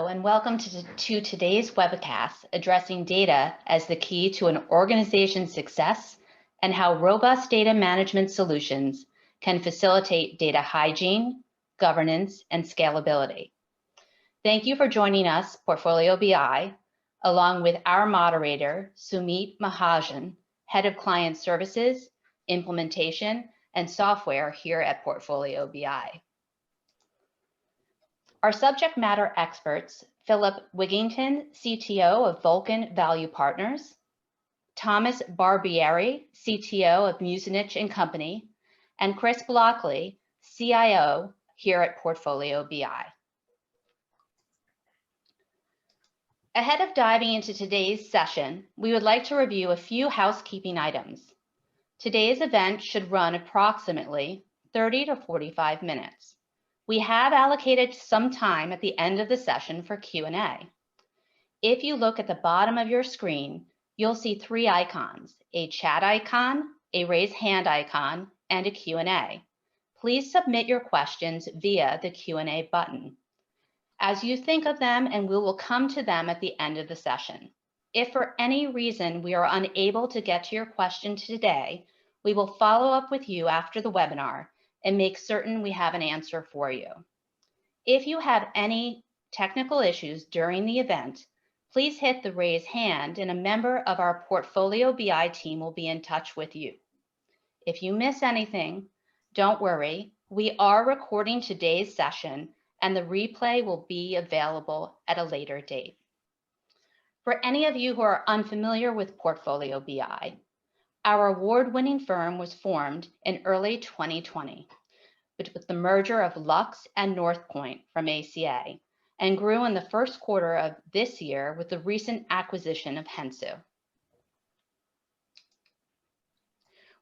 and welcome to today's webcast addressing data as the key to an organization's success and how robust data management solutions can facilitate data hygiene, governance, and scalability. Thank you for joining us, Portfolio BI, along with our moderator, Sumit Mahajan, Head of Client Services, Implementation, and Software here at Portfolio BI. Our subject matter experts, Philip Wigington, CTO of Vulcan Value Partners, Thomas Barbieri, CTO of Musenich and Company, and Chris Blockley, CIO here at Portfolio BI. Ahead of diving into today's session, we would like to review a few housekeeping items. Today's event should run approximately 30 to 45 minutes. We have allocated some time at the end of the session for Q&A. If you look at the bottom of your screen, you'll see three icons, a chat icon, a raise hand icon, and a Q&A. Please submit your questions via the Q&A button. As you think of them, and we will come to them at the end of the session. If for any reason we are unable to get to your question today, we will follow up with you after the webinar and make certain we have an answer for you. If you have any technical issues during the event, please hit the raise hand and a member of our Portfolio BI team will be in touch with you. If you miss anything, don't worry, we are recording today's session and the replay will be available at a later date. For any of you who are unfamiliar with Portfolio BI, our award-winning firm was formed in early 2020 with the merger of Lux and Northpoint from ACA and grew in the first quarter of this year with the recent acquisition of Hensu.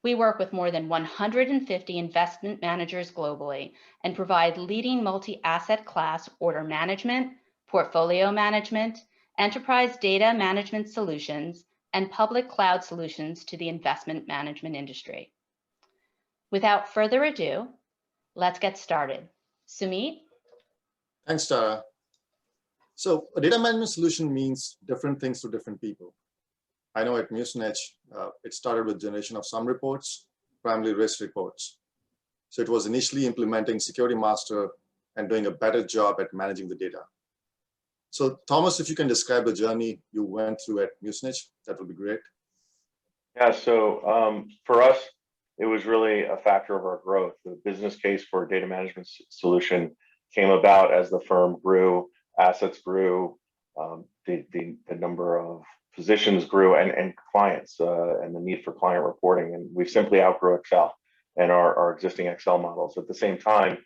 We work with more than 150 investment managers globally and provide leading multi-asset class order management, portfolio management, enterprise data management solutions, and public cloud solutions to the investment management industry. Without further ado, let's get started. Sumit? Thanks, Tara. So a data management solution means different things to different people. I know at Musenich, it started with generation of some reports, primarily risk reports. So it was initially implementing Security Master and doing a better job at managing the data. So Thomas, if you can describe the journey you went through at Musenich, that would be great. Yeah, so for us, it was really a factor of our growth. The business case for a data management solution came about as the firm grew, assets grew, the number of positions grew, and clients, and the need for client reporting. And we simply outgrew Excel and our existing Excel models. At the same time,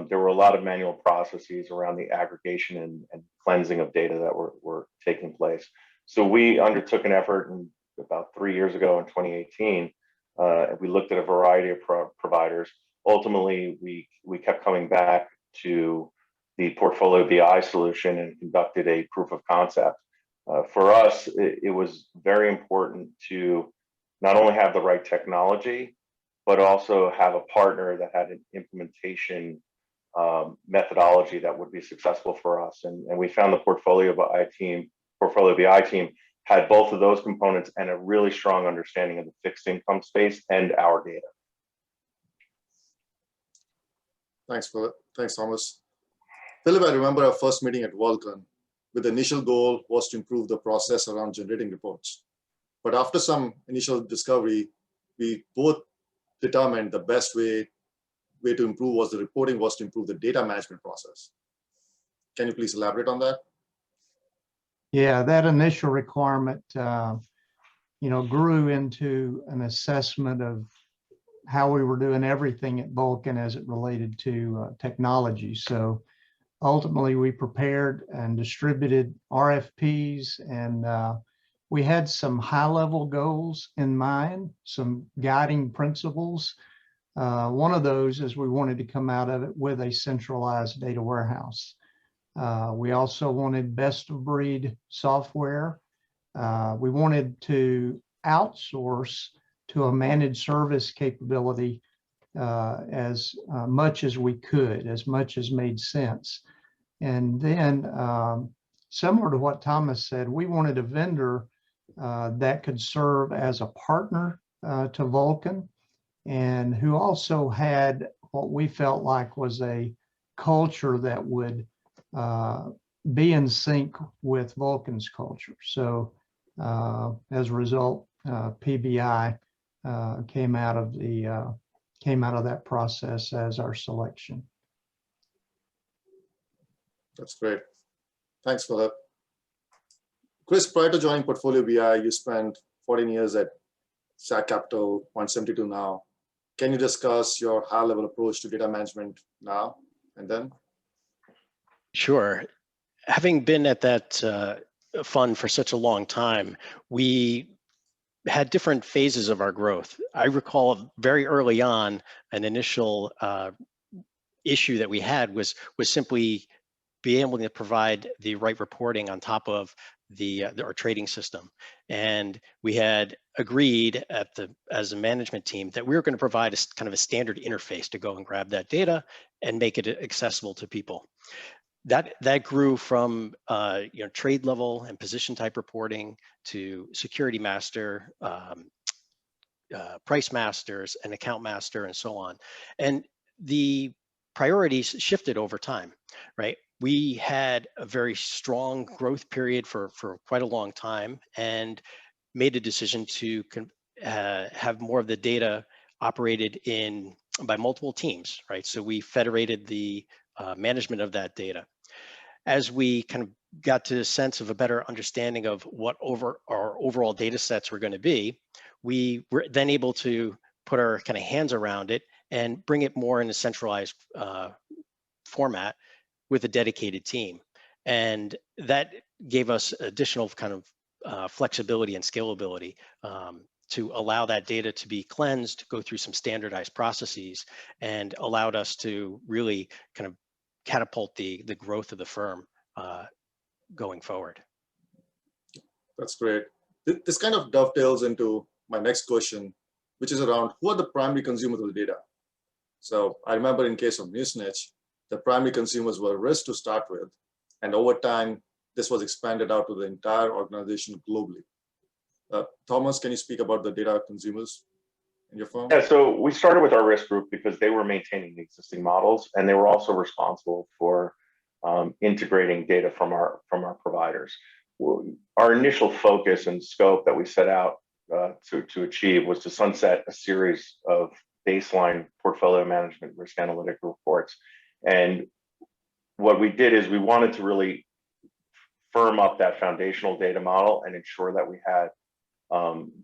there were a lot of manual processes around the aggregation and cleansing of data that were taking place. So we undertook an effort about 3 years ago in 2018. We looked at a variety of providers. Ultimately, we kept coming back to the Portfolio BI solution and conducted a proof of concept. For us, it was very important to not only have the right technology, but also have a partner that had an implementation methodology that would be successful for us. And we found the Portfolio BI team had both of those components and a really strong understanding of the fixed income space and our data. Thanks, Philip. Thanks, Thomas. Philip, I remember our first meeting at Vulcan, with the initial goal was to improve the process around generating reports. But after some initial discovery, we both determined the best way to improve was to improve the data management process. Can you please elaborate on that? Yeah, that initial requirement, grew into an assessment of how we were doing everything at Vulcan as it related to technology. So ultimately, we prepared and distributed RFPs, and we had some high-level goals in mind, some guiding principles. One of those is we wanted to come out of it with a centralized data warehouse. We also wanted best-of-breed software. We wanted to outsource to a managed service capability as much as we could, as much as made sense. And then similar to what Thomas said, we wanted a vendor that could serve as a partner to Vulcan, and who also had what we felt like was a culture that would be in sync with Vulcan's culture. So as a result, PBI came out of that process as our selection. That's great. Thanks, Philip. Chris, prior to joining Portfolio BI, you spent 14 years at SAC Capital, 172 now. Can you discuss your high-level approach to data management now and then? Sure. Having been at that fund for such a long time, we had different phases of our growth. I recall very early on, an initial issue that we had was simply being able to provide the right reporting on top of our trading system. And we had agreed as a management team that we were going to provide a kind of a standard interface to go and grab that data and make it accessible to people. That grew from trade level and position type reporting to security master, price masters, and account master, and so on. And the priorities shifted over time, right? We had a very strong growth period for quite a long time, and made a decision to have more of the data operated by multiple teams, right? So we federated the management of that data. As we kind of got to a sense of a better understanding of what our overall data sets were going to be, we were then able to put our kind of hands around it and bring it more in a centralized format with a dedicated team. And that gave us additional kind of flexibility and scalability to allow that data to be cleansed, go through some standardized processes, and allowed us to really kind of catapult the growth of the firm going forward. That's great. This kind of dovetails into my next question, which is around who are the primary consumers of the data? So I remember in case of Newsnitch, the primary consumers were risk to start with, and over time, this was expanded out to the entire organization globally. Thomas, can you speak about the data consumers in your firm? Yeah, so we started with our risk group because they were maintaining the existing models, and they were also responsible for integrating data from our providers. Our initial focus and scope that we set out to achieve was to sunset a series of baseline portfolio management risk analytic reports. And what we did is we wanted to really firm up that foundational data model and ensure that we had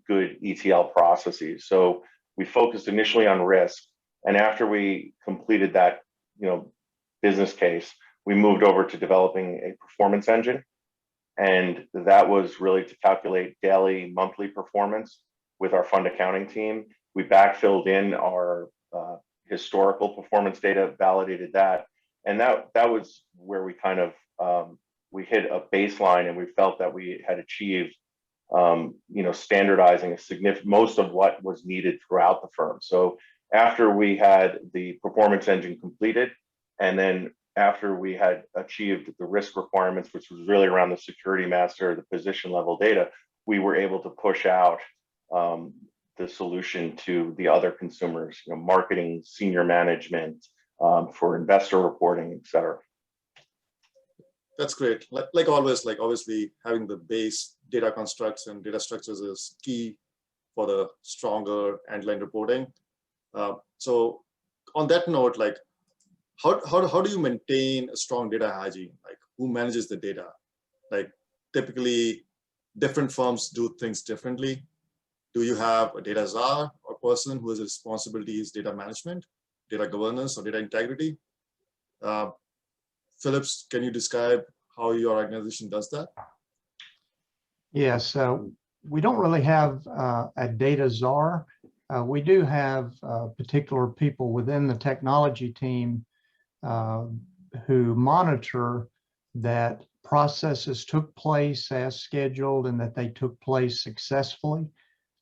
good ETL processes. So we focused initially on risk, and after we completed that, business case, we moved over to developing a performance engine, and that was really to calculate daily, monthly performance with our fund accounting team. We backfilled in our historical performance data, validated that, and that was where we kind of we hit a baseline, and we felt that we had achieved standardizing most of what was needed throughout the firm. So after we had the performance engine completed, and then after we had achieved the risk requirements, which was really around the security master, the position level data, we were able to push out the solution to the other consumers, marketing, senior management, for investor reporting, et cetera. That's great. Like always, obviously having the base data constructs and data structures is key for the stronger end-line reporting. So on that note, how do you maintain a strong data hygiene? Who manages the data? Typically different firms do things differently. Do you have a data czar or person who has a responsibility is data management, data governance, or data integrity? Phillips, can you describe how your organization does that? Yes, we don't really have a data czar. We do have particular people within the technology team who monitor that processes took place as scheduled and that they took place successfully.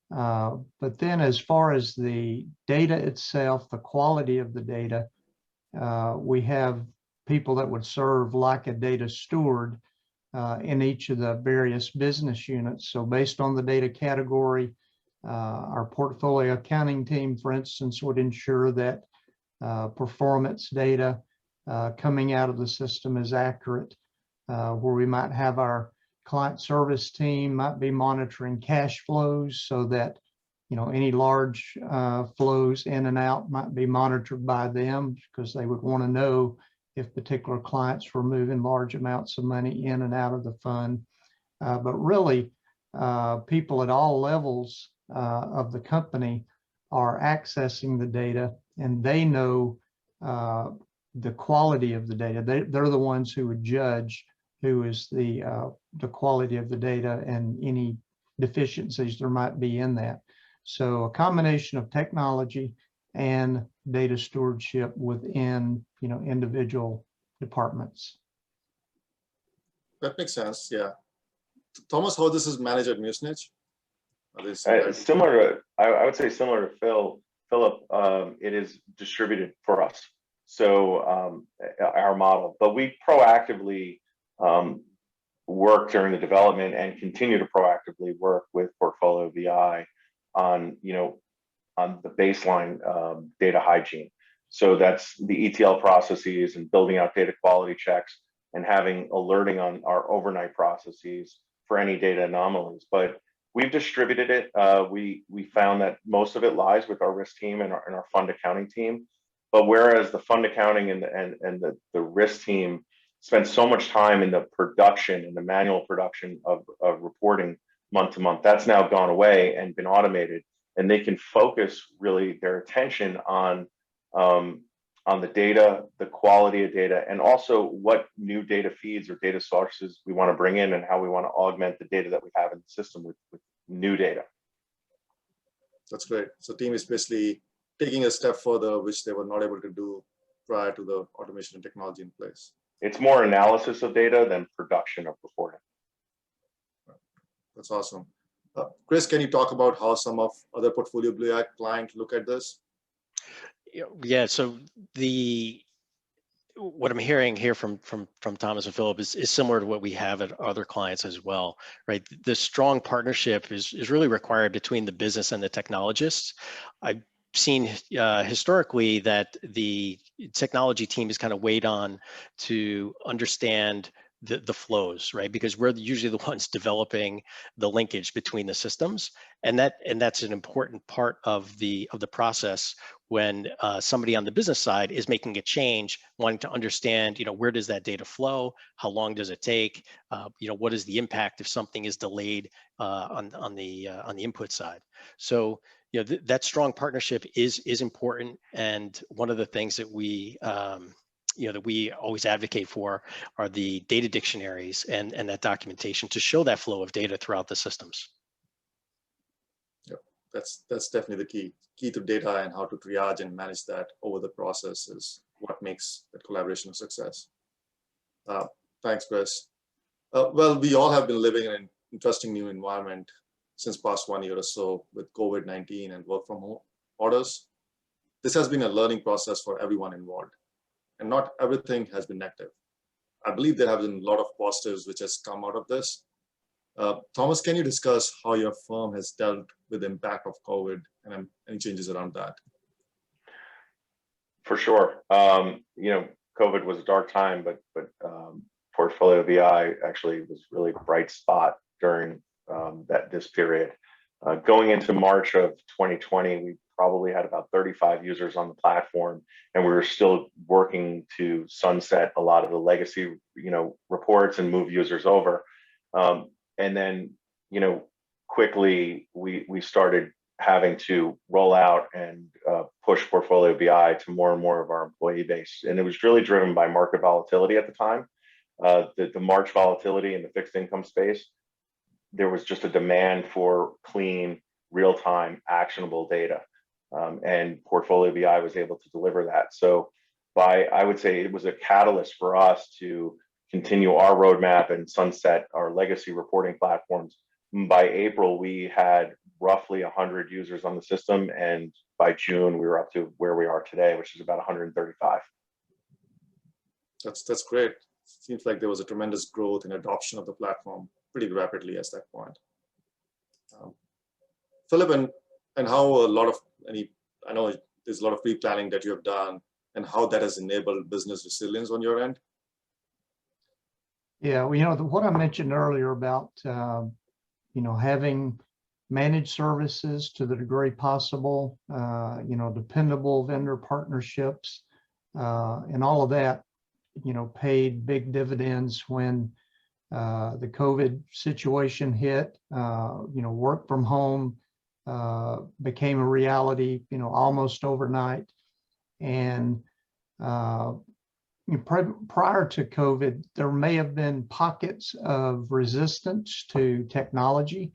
But then as far as the data itself, the quality of the data, we have people that would serve like a data steward in each of the various business units. So based on the data category, our portfolio accounting team, for instance, would ensure that performance data coming out of the system is accurate, where we might have our client service team might be monitoring cash flows so that any large flows in and out might be monitored by them, because they would want to know if particular clients were moving large amounts of money in and out of the fund. But really, people at all levels of the company are accessing the data, and they know the quality of the data. They're the ones who would judge who is the quality of the data and any deficiencies there might be in that. So a combination of technology and data stewardship within individual departments. That makes sense. Yeah. Thomas, how this is managed at Mucinich? Similar to, I would say similar to Philip, it is distributed for us. So our model, but we proactively work during the development and continue to proactively work with Portfolio BI on the baseline data hygiene. So that's the ETL processes and building out data quality checks and having alerting on our overnight processes for any data anomalies. But we've distributed it. We found that most of it lies with our risk team and our fund accounting team. But whereas the fund accounting and the risk team spend so much time in the production and the manual production of reporting month to month, that's now gone away and been automated, and they can focus really their attention on the data, the quality of data, and also what new data feeds or data sources we want to bring in and how we want to augment the data that we have in the system with new data. That's great. So team is basically taking a step further, which they were not able to do prior to the automation and technology in place. It's more analysis of data than production of reporting. That's awesome. Chris, can you talk about how some of other Portfolio BI clients look at this? Yeah, so what I'm hearing here from Thomas and Philip is similar to what we have at other clients as well, right? The strong partnership is really required between the business and the technologists. I've seen historically that the technology team is kind of weighed on to understand the flows, right? Because we're usually the ones developing the linkage between the systems, and that's an important part of the process when somebody on the business side is making a change, wanting to understand, where does that data flow? How long does it take? What is the impact if something is delayed on the input side? So that strong partnership is important, and one of the things that we that we always advocate for are the data dictionaries and that documentation to show that flow of data throughout the systems. Yep, that's definitely the key to data, and how to triage and manage that over the process is what makes that collaboration a success. Thanks, Chris. Well, we all have been living in an interesting new environment since past 1 year or so with COVID-19 and work from home orders. This has been a learning process for everyone involved, and not everything has been negative. I believe there have been a lot of positives which has come out of this. Thomas, can you discuss how your firm has dealt with the impact of COVID and any changes around that? For sure. COVID was a dark time, but Portfolio BI actually was really a bright spot during this period. Going into March of 2020, we probably had about 35 users on the platform, and we were still working to sunset a lot of the legacy, reports and move users over. And then, quickly we started having to roll out and push Portfolio BI to more and more of our employee base, and it was really driven by market volatility at the time. The March volatility in the fixed income space, there was just a demand for clean, real-time, actionable data. And Portfolio BI was able to deliver that. So I would say it was a catalyst for us to continue our roadmap and sunset our legacy reporting platforms. By April, we had roughly 100 users on the system, and by June, we were up to where we are today, which is about 135. That's great. Seems like there was a tremendous growth in adoption of the platform pretty rapidly at that point. Philip, and how a lot of I know there's a lot of pre-planning that you have done, and how that has enabled business resilience on your end. Yeah, well, what I mentioned earlier about having managed services to the degree possible, dependable vendor partnerships, and all of that, paid big dividends when the COVID situation hit. Work from home became a reality, almost overnight. And prior to COVID, there may have been pockets of resistance to technology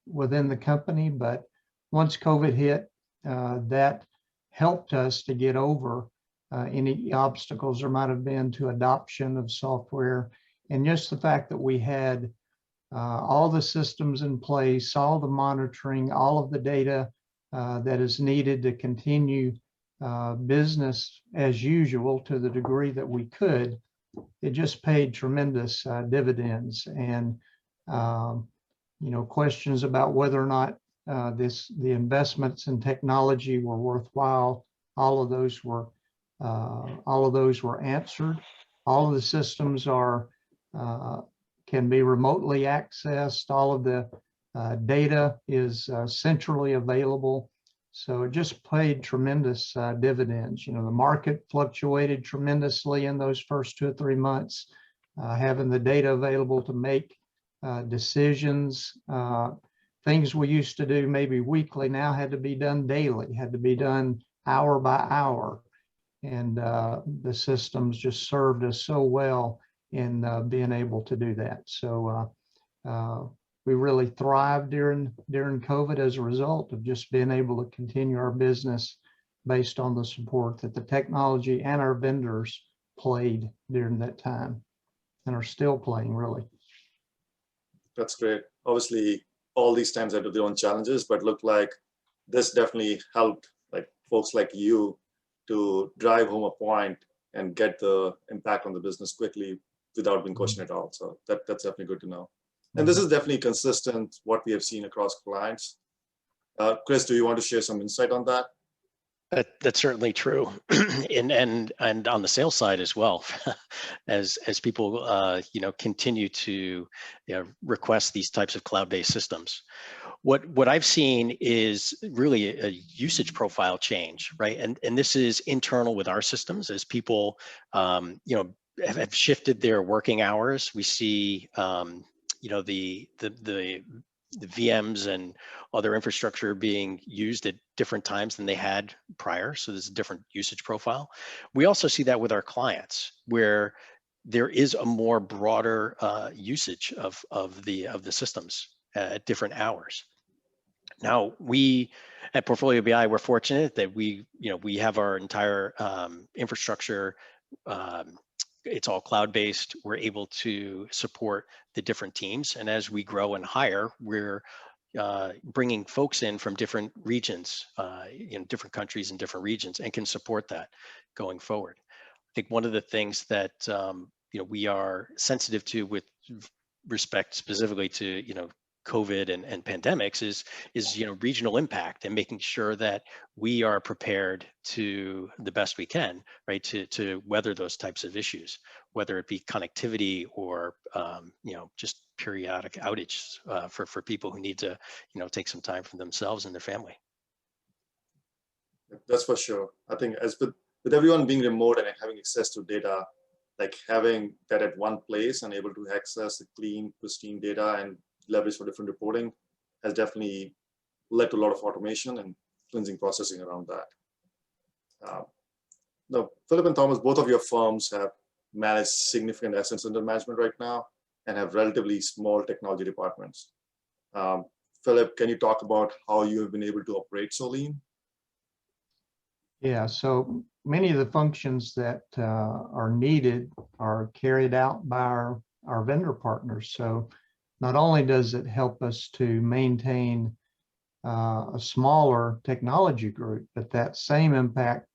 within the company, but once COVID hit, that helped us to get over any obstacles there might have been to adoption of software. And just the fact that we had all the systems in place, all the monitoring, all of the data that is needed to continue business as usual to the degree that we could, it just paid tremendous dividends. And questions about whether or not the investments in technology were worthwhile, all of those were answered. All of the systems can be remotely accessed. All of the data is centrally available. So it just paid tremendous dividends. The market fluctuated tremendously in those first 2 or 3 months. Having the data available to make decisions, things we used to do maybe weekly now had to be done daily, had to be done hour by hour. And the systems just served us so well in being able to do that. So we really thrived during COVID as a result of just being able to continue our business based on the support that the technology and our vendors played during that time and are still playing, really. That's great. Obviously, all these times had their own challenges, but looked like this definitely helped folks like you to drive home a point and get the impact on the business quickly without being questioned at all. So that's definitely good to know. And this is definitely consistent what we have seen across clients. Chris, do you want to share some insight on that? That's certainly true, and on the sales side as well, as people continue to request these types of cloud-based systems. What I've seen is really a usage profile change, right? And this is internal with our systems as people have shifted their working hours. We see the VMs and other infrastructure being used at different times than they had prior. So there's a different usage profile. We also see that with our clients, where there is a more broader usage of the systems at different hours. Now, we at Portfolio BI, we're fortunate that we have our entire infrastructure. It's all cloud-based. We're able to support the different teams. And as we grow and hire, we're bringing folks in from different regions, different countries and different regions, and can support that going forward. I think one of the things that we are sensitive to with respect specifically to COVID and pandemics is regional impact, and making sure that we are prepared to the best we can, right, to weather those types of issues, whether it be connectivity or just periodic outage for people who need to take some time for themselves and their family. That's for sure. I think as with everyone being remote and having access to data, like having that at one place and able to access the clean, pristine data and leverage for different reporting has definitely led to a lot of automation and cleansing processing around that. Now, Philip and Thomas, both of your firms have managed significant assets under management right now and have relatively small technology departments. Philip, can you talk about how you have been able to operate so lean? Yeah, so many of the functions that are needed are carried out by our vendor partners. So not only does it help us to maintain a smaller technology group, but that same impact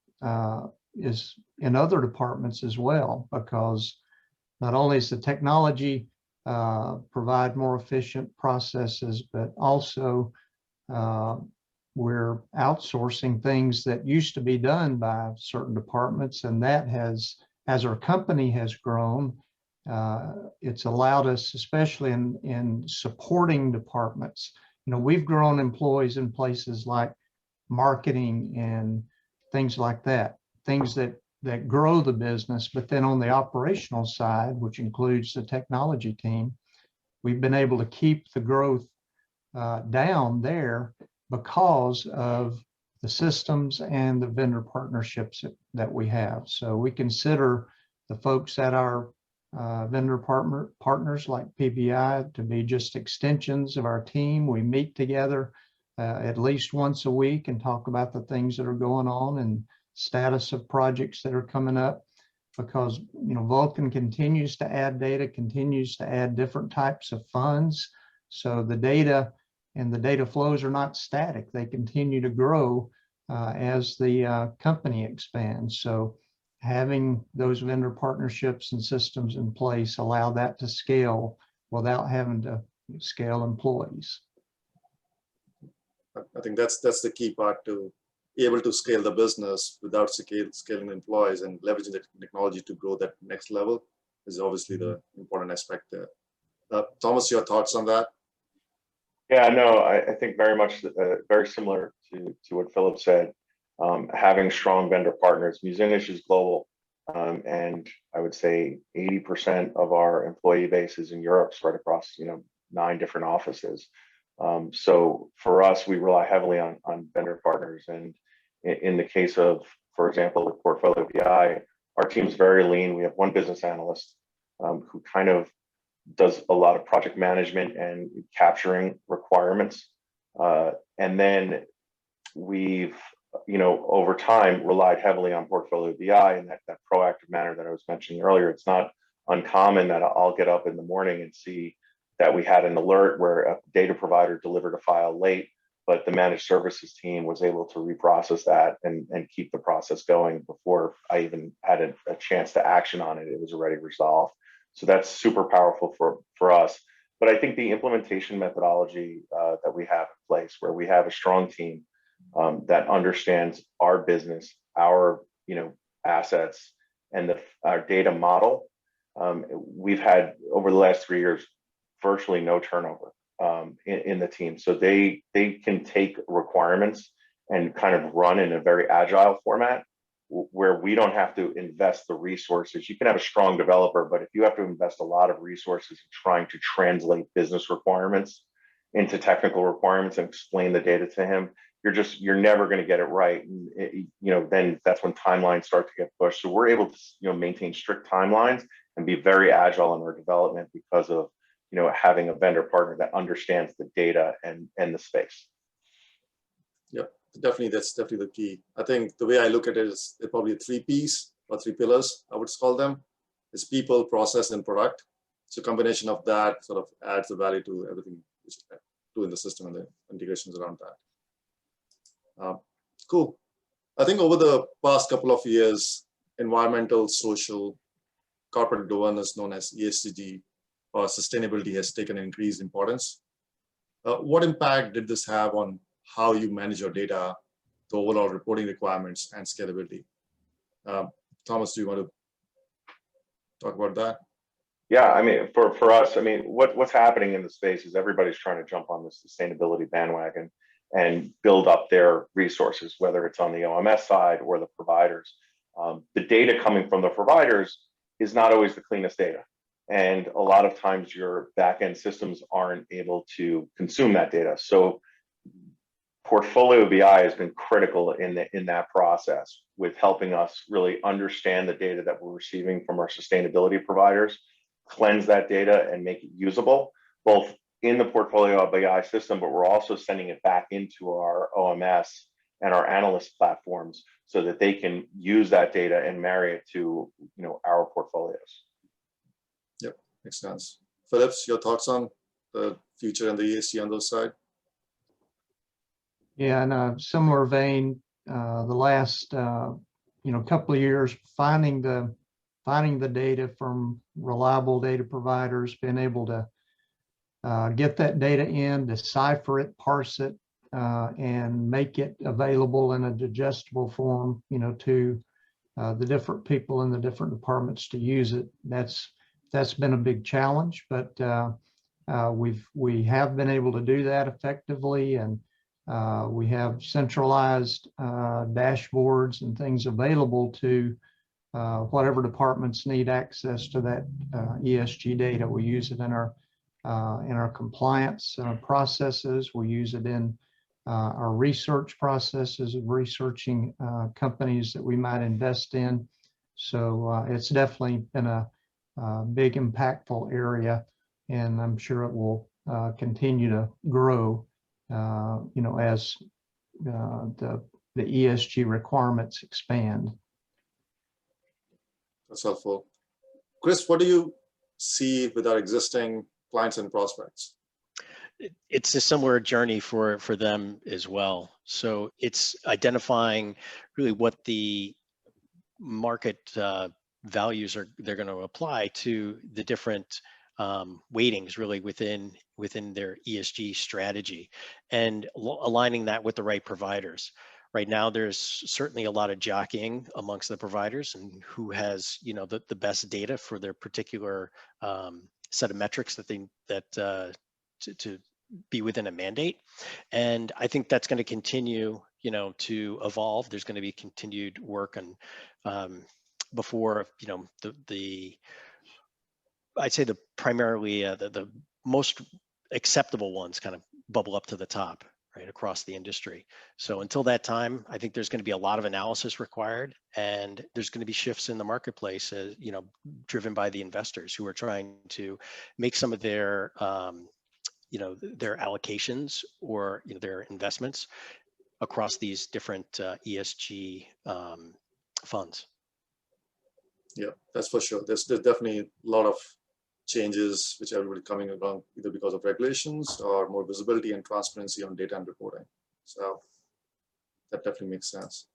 is in other departments as well, because not only is the technology provide more efficient processes, but also we're outsourcing things that used to be done by certain departments, and that has, as our company has grown, it's allowed us, especially in supporting departments. You know, we've grown employees in places like marketing and things like that, things that grow the business. But then on the operational side, which includes the technology team, we've been able to keep the growth down there because of the systems and the vendor partnerships that we have. So we consider the folks at our vendor partners like PBI to be just extensions of our team. We meet together at least once a week and talk about the things that are going on and status of projects that are coming up, because, you know, Vulcan continues to add data, continues to add different types of funds. So the data and the data flows are not static. They continue to grow as the company expands. So having those vendor partnerships and systems in place allow that to scale without having to scale employees. I think that's the key part, to be able to scale the business without scaling employees and leveraging the technology to grow that next level is obviously the important aspect there. Thomas, your thoughts on that? Yeah, no, I think very much very similar to what Philip said. Having strong vendor partners. Muzinich is global, and I would say 80% of our employee base is in Europe, spread across 9 different offices. So for us, we rely heavily on vendor partners. And in the case of, for example, with Portfolio BI, our team's very lean. We have one business analyst who kind of does a lot of project management and capturing requirements. And then we've, over time relied heavily on Portfolio BI in that proactive manner that I was mentioning earlier. It's not uncommon that I'll get up in the morning and see that we had an alert where a data provider delivered a file late, but the managed services team was able to reprocess that and keep the process going before I even had a chance to action on it. It was already resolved. So that's super powerful for us. But I think the implementation methodology that we have in place, where we have a strong team that understands our business, our assets, and our data model, we've had over the last 3 years virtually no turnover in the team. So they can take requirements and kind of run in a very agile format where we don't have to invest the resources. You can have a strong developer, but if you have to invest a lot of resources in trying to translate business requirements into technical requirements and explain the data to him, you're never going to get it right. And then that's when timelines start to get pushed. So we're able to maintain strict timelines and be very agile in our development because of having a vendor partner that understands the data and the space. Yep, definitely. That's definitely the key. I think the way I look at it is probably 3 Ps or 3 pillars, I would call them. It's people, process, and product. So combination of that sort of adds the value to everything which do in the system and the integrations around that. Cool. I think over the past couple of years, environmental, social, corporate governance known as ESG or sustainability has taken increased importance. What impact did this have on how you manage your data, the overall reporting requirements, and scalability? Thomas, do you want to talk about that? Yeah, I mean, for us, I mean, what's happening in the space is everybody's trying to jump on the sustainability bandwagon and build up their resources, whether it's on the OMS side or the providers. The data coming from the providers is not always the cleanest data. And a lot of times your backend systems aren't able to consume that data. So Portfolio BI has been critical in that process with helping us really understand the data that we're receiving from our sustainability providers, cleanse that data and make it usable, both in the Portfolio BI system, but we're also sending it back into our OMS and our analyst platforms so that they can use that data and marry it to our portfolios. Yep, makes sense. Phillips, your thoughts on the future and the ESG on those side? Yeah, in a similar vein, the last couple of years finding the data from reliable data providers, being able to get that data in, decipher it, parse it, and make it available in a digestible form, to the different people in the different departments to use it. That's been a big challenge, but we have been able to do that effectively, and we have centralized dashboards and things available to whatever departments need access to that ESG data. We use it in our compliance processes. We use it in our research processes of researching companies that we might invest in. So it's definitely been a big impactful area, and I'm sure it will continue to grow, as the ESG requirements expand. That's helpful. Chris, what do you see with our existing clients and prospects? It's a similar journey for them as well. So it's identifying really what the market values they're going to apply to the different weightings really within their ESG strategy, and aligning that with the right providers. Right now, there's certainly a lot of jockeying amongst the providers and who has the best data for their particular set of metrics to be within a mandate. And I think that's going to continue to evolve. There's going to be continued work on before I'd say primarily the most acceptable ones kind of bubble up to the top, right, across the industry. So until that time, I think there's going to be a lot of analysis required, and there's going to be shifts in the marketplace, driven by the investors who are trying to make some of their their allocations or their investments across these different ESG funds. Yeah, that's for sure. There's definitely a lot of changes which everybody coming along, either because of regulations or more visibility and transparency on data and reporting. So that definitely makes sense.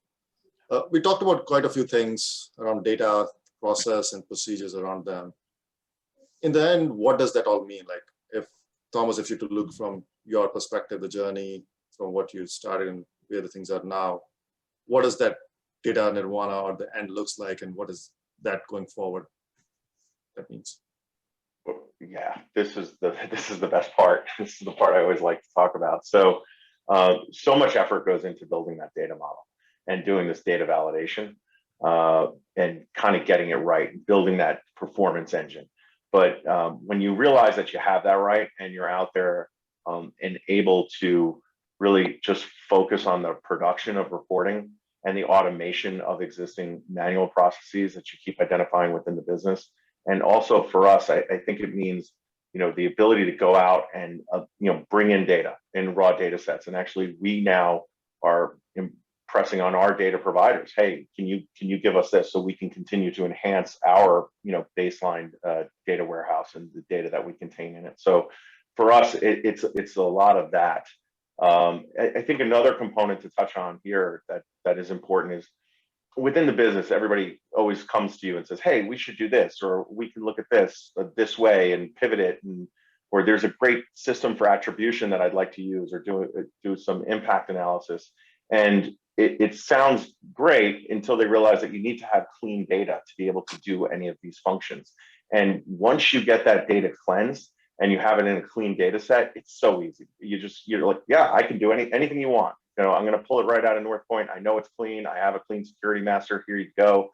We talked about quite a few things around data, process, and procedures around them. In the end, what does that all mean? Like, Thomas, if you could look from your perspective, the journey from what you started and where the things are now, what does that data nirvana or the end looks like, and what is that going forward that means? Yeah, this is the best part. This is the part I always like to talk about. So so much effort goes into building that data model and doing this data validation and kind of getting it right, building that performance engine. But when you realize that you have that right and you're out there and able to really just focus on the production of reporting and the automation of existing manual processes that you keep identifying within the business. And also for us, I think it means, the ability to go out and, bring in data in raw data sets. And actually, we now are pressing on our data providers. Hey, can you give us this so we can continue to enhance our, baseline data warehouse and the data that we contain in it. So for us, it's a lot of that. I think another component to touch on here that is important is, within the business, everybody always comes to you and says, hey, we should do this, or we can look at this way and pivot it, or there's a great system for attribution that I'd like to use, or do some impact analysis. And it sounds great until they realize that you need to have clean data to be able to do any of these functions. And once you get that data cleansed and you have it in a clean data set, it's so easy. You're like, yeah, I can do anything you want. I'm going to pull it right out of North Point. I know it's clean. I have a clean security master. Here you go.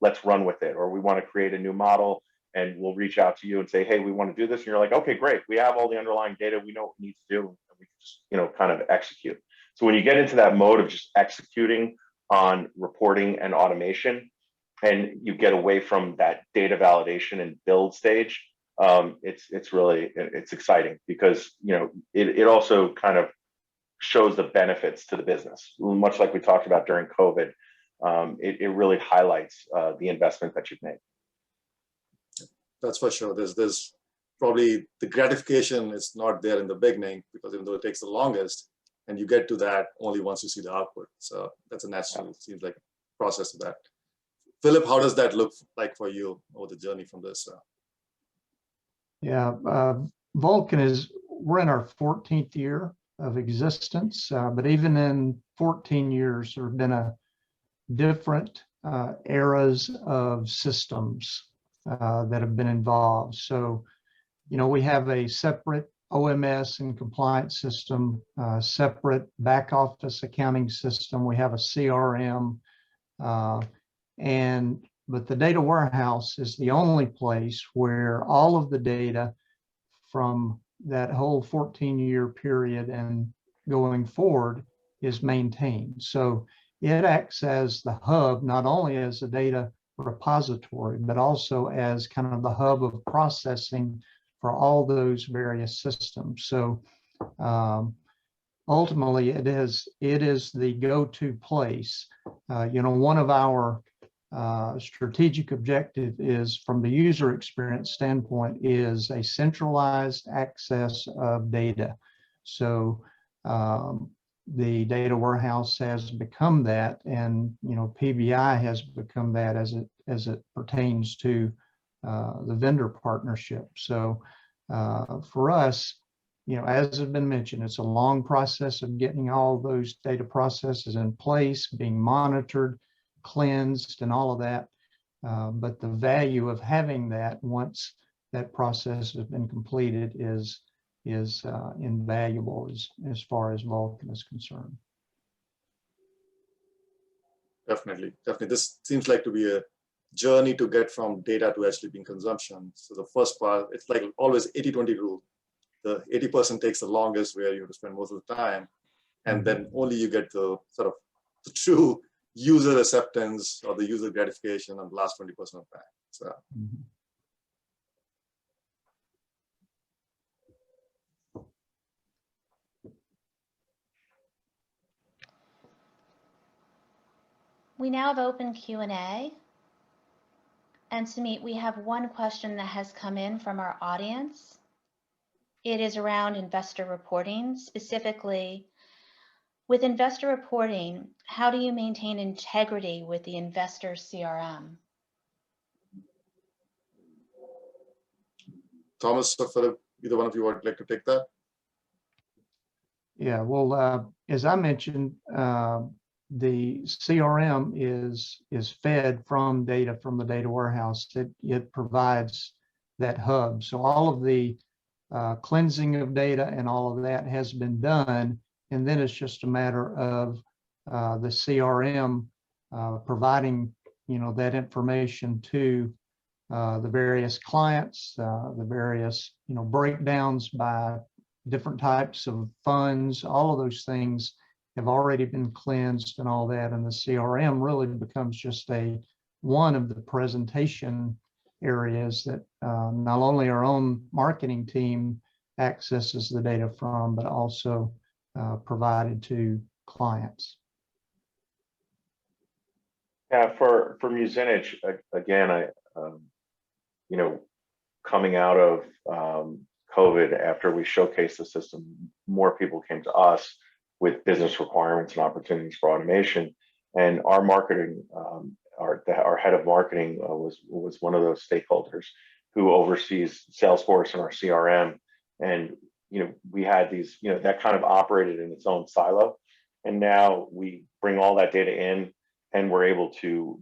Let's run with it. Or we want to create a new model, and we'll reach out to you and say, hey, we want to do this. And you're like, okay, great. We have all the underlying data. We know what we need to do. And we can just, kind of execute. So when you get into that mode of just executing on reporting and automation, and you get away from that data validation and build stage, it's really exciting, because it also kind of shows the benefits to the business, much like we talked about during COVID. It really highlights the investment that you've made. That's for sure. There's probably the gratification is not there in the beginning, because even though it takes the longest, and you get to that only once you see the output. So that's a natural, it seems like process of that. Philip, how does that look like for you over the journey from this? Yeah, Vulcan we're in our 14th year of existence, but even in 14 years, there have been different eras of systems that have been involved. So, we have a separate OMS and compliance system, separate back office accounting system. We have a CRM, but the data warehouse is the only place where all of the data from that whole 14-year period and going forward is maintained. So it acts as the hub, not only as a data repository, but also as kind of the hub of processing for all those various systems. So ultimately, it is the go-to place. One of our strategic objective is, from the user experience standpoint, is a centralized access of data. So the data warehouse has become that, and PBI has become that as it pertains to the vendor partnership. So for us, as has been mentioned, it's a long process of getting all those data processes in place, being monitored, cleansed, and all of that. But the value of having that once that process has been completed is invaluable as far as Vulcan is concerned. Definitely. This seems like to be a journey to get from data to actually being consumption. So the first part, it's like always 80-20 rule. The 80% takes the longest, where you have to spend most of the time, and then only you get the sort of the true user acceptance or the user gratification on the last 20% of time. So. We now have open Q&A. And Sumeet, we have one question that has come in from our audience. It is around investor reporting. Specifically, with investor reporting, how do you maintain integrity with the investor CRM? Thomas or Philip, either one of you would like to take that? Yeah, well, as I mentioned, the CRM is fed from data from the data warehouse. It provides that hub. So all of the cleansing of data and all of that has been done, and then it's just a matter of the CRM providing that information to the various clients, the various breakdowns by different types of funds. All of those things have already been cleansed and all that, and the CRM really becomes just one of the presentation areas that not only our own marketing team accesses the data from, but also provided to clients. Yeah, for Muzinich, again, coming out of COVID, after we showcased the system, more people came to us with business requirements and opportunities for automation. And our marketing, our head of marketing was one of those stakeholders who oversees Salesforce and our CRM. And we had these, that kind of operated in its own silo. And now we bring all that data in, and we're able to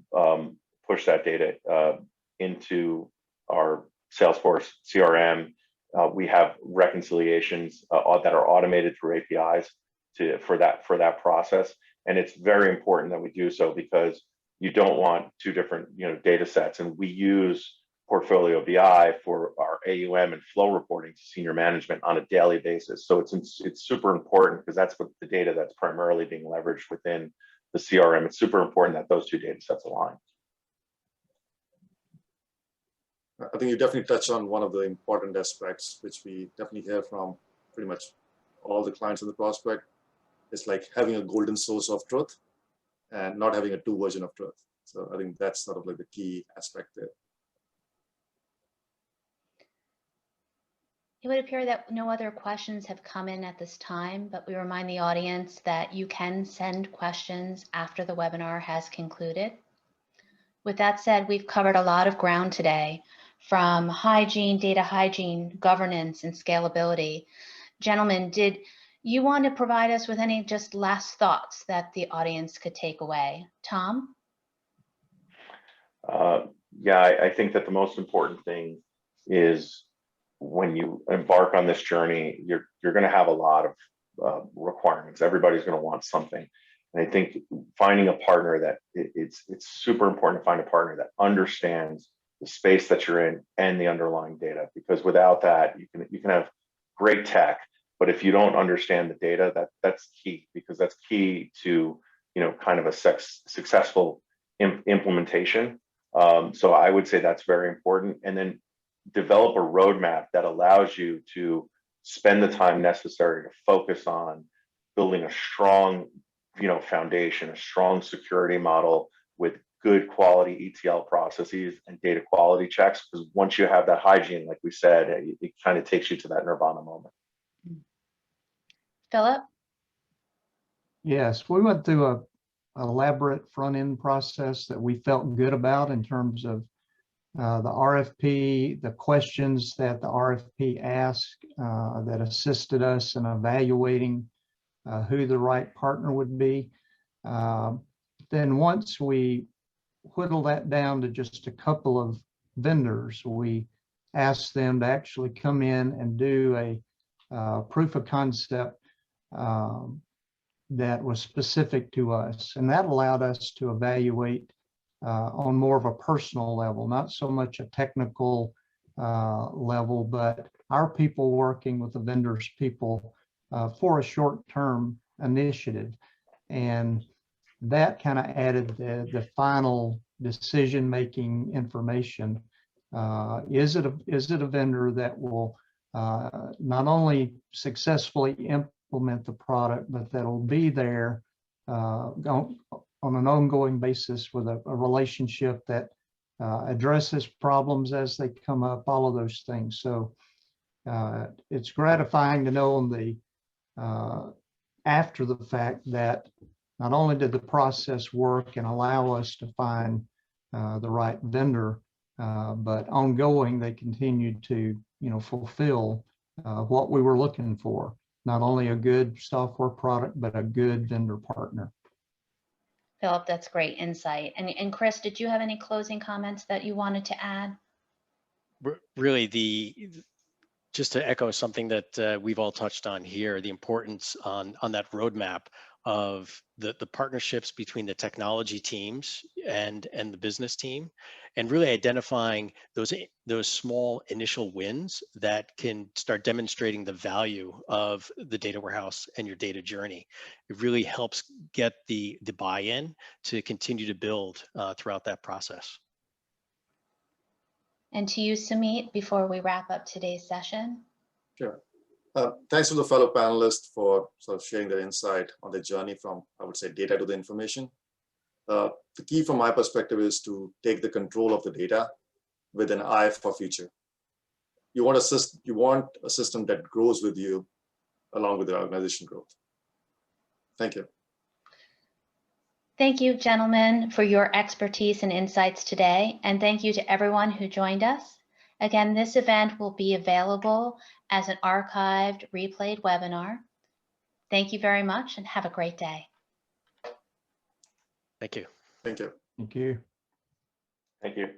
push that data into our Salesforce CRM. We have reconciliations that are automated through APIs for that process, and it's very important that we do so, because you don't want two different data sets. And we use Portfolio BI for our AUM and flow reporting to senior management on a daily basis. So it's super important, because that's what the data that's primarily being leveraged within the CRM. It's super important that those two data sets align. I think you definitely touched on one of the important aspects, which we definitely hear from pretty much all the clients in the prospect. It's like having a golden source of truth and not having a two version of truth. So I think that's sort of like the key aspect there. It would appear that no other questions have come in at this time, but we remind the audience that you can send questions after the webinar has concluded. With that said, we've covered a lot of ground today, from hygiene, data hygiene, governance, and scalability. Gentlemen, did you want to provide us with any just last thoughts that the audience could take away? Tom? Yeah, I think that the most important thing is when you embark on this journey, you're going to have a lot of requirements. Everybody's going to want something. And I think finding a partner that it's super important to find a partner that understands the space that you're in and the underlying data, because without that, you can have great tech, but if you don't understand the data, that's key, because that's key to, kind of a successful implementation. So I would say that's very important. And then develop a roadmap that allows you to spend the time necessary to focus on building a strong, foundation, a strong security model with good quality ETL processes and data quality checks. Because once you have that hygiene, like we said, it kind of takes you to that Nirvana moment. Philip? Yes, we went through a elaborate front-end process that we felt good about in terms of the RFP, the questions that the RFP asked that assisted us in evaluating who the right partner would be. Then once we whittle that down to just a couple of vendors, we asked them to actually come in and do a proof of concept that was specific to us. And that allowed us to evaluate on more of a personal level, not so much a technical level, but our people working with the vendors' people for a short-term initiative. And that kind of added the final decision-making information. Is it a vendor that will not only successfully implement the product, but that'll be there on an ongoing basis with a relationship that addresses problems as they come up, all of those things. So it's gratifying to know on the after the fact that not only did the process work and allow us to find the right vendor, but ongoing they continued to fulfill what we were looking for. Not only a good software product, but a good vendor partner. Philip, that's great insight. And Chris, did you have any closing comments that you wanted to add? Really, just to echo something that we've all touched on here, the importance on that roadmap of the partnerships between the technology teams and the business team, and really identifying those small initial wins that can start demonstrating the value of the data warehouse and your data journey. It really helps get the buy-in to continue to build throughout that process. And to you, Sumit, before we wrap up today's session. Sure. Thanks to the fellow panelists for sort of sharing their insight on the journey from, I would say, data to the information. The key from my perspective is to take the control of the data with an eye for future. You want a system that grows with you along with the organization growth. Thank you. Thank you, gentlemen, for your expertise and insights today. And thank you to everyone who joined us. Again, this event will be available as an archived, replayed webinar. Thank you very much and have a great day. Thank you. Thank you. Thank you. Thank you.